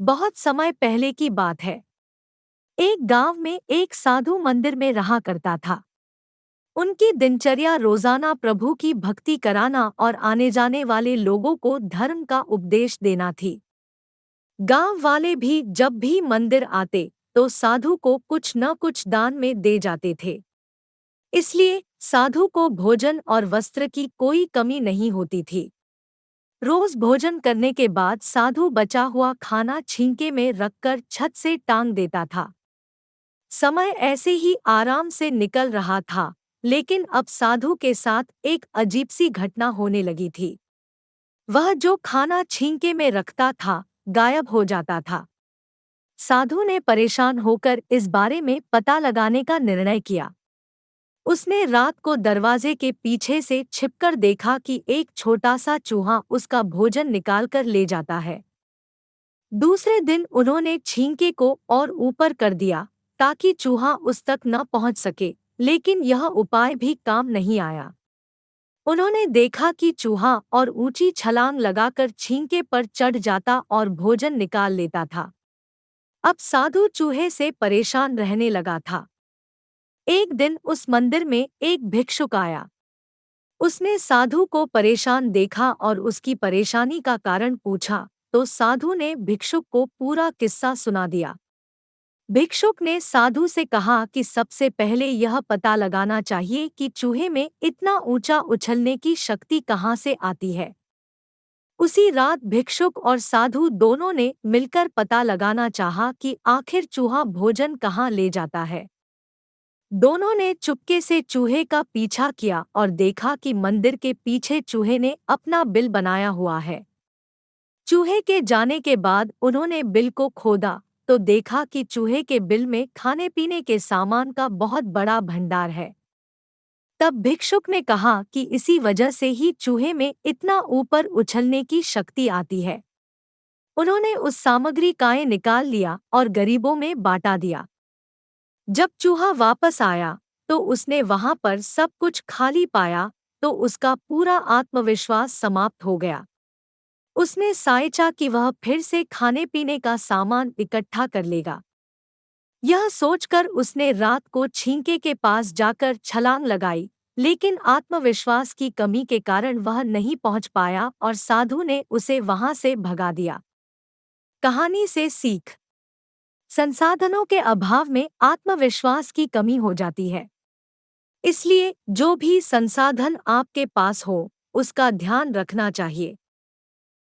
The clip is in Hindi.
बहुत समय पहले की बात है। एक गांव में एक साधु मंदिर में रहा करता था। उनकी दिनचर्या रोजाना प्रभु की भक्ति कराना और आने जाने वाले लोगों को धर्म का उपदेश देना थी। गांव वाले भी जब भी मंदिर आते तो साधु को कुछ न कुछ दान में दे जाते थे। इसलिए साधु को भोजन और वस्त्र की कोई कमी नहीं होती थी। रोज भोजन करने के बाद साधु बचा हुआ खाना छींके में रखकर छत से टांग देता था। समय ऐसे ही आराम से निकल रहा था, लेकिन अब साधु के साथ एक अजीब सी घटना होने लगी थी। वह जो खाना छींके में रखता था, गायब हो जाता था। साधु ने परेशान होकर इस बारे में पता लगाने का निर्णय किया। उसने रात को दरवाजे के पीछे से छिपकर देखा कि एक छोटा सा चूहा उसका भोजन निकाल कर ले जाता है। दूसरे दिन उन्होंने छींके को और ऊपर कर दिया ताकि चूहा उस तक न पहुंच सके, लेकिन यह उपाय भी काम नहीं आया। उन्होंने देखा कि चूहा और ऊंची छलांग लगाकर छींके पर चढ़ जाता और भोजन निकाल लेता था। अब साधु चूहे से परेशान रहने लगा था। एक दिन उस मंदिर में एक भिक्षुक आया। उसने साधु को परेशान देखा और उसकी परेशानी का कारण पूछा, तो साधु ने भिक्षुक को पूरा किस्सा सुना दिया। भिक्षुक ने साधु से कहा कि सबसे पहले यह पता लगाना चाहिए कि चूहे में इतना ऊंचा उछलने की शक्ति कहाँ से आती है। उसी रात भिक्षुक और साधु दोनों ने मिलकर पता लगाना चाहा कि आखिर चूहा भोजन कहाँ ले जाता है। दोनों ने चुपके से चूहे का पीछा किया और देखा कि मंदिर के पीछे चूहे ने अपना बिल बनाया हुआ है। चूहे के जाने के बाद उन्होंने बिल को खोदा तो देखा कि चूहे के बिल में खाने पीने के सामान का बहुत बड़ा भंडार है। तब भिक्षुक ने कहा कि इसी वजह से ही चूहे में इतना ऊपर उछलने की शक्ति आती है। उन्होंने उस सामग्री का निकाल लिया और गरीबों में बांटा दिया। जब चूहा वापस आया तो उसने वहां पर सब कुछ खाली पाया, तो उसका पूरा आत्मविश्वास समाप्त हो गया। उसने सोचा कि वह फिर से खाने पीने का सामान इकट्ठा कर लेगा। यह सोचकर उसने रात को छींके के पास जाकर छलांग लगाई, लेकिन आत्मविश्वास की कमी के कारण वह नहीं पहुंच पाया और साधु ने उसे वहां से भगा दिया। कहानी से सीख। संसाधनों के अभाव में आत्मविश्वास की कमी हो जाती है। इसलिए जो भी संसाधन आपके पास हो, उसका ध्यान रखना चाहिए।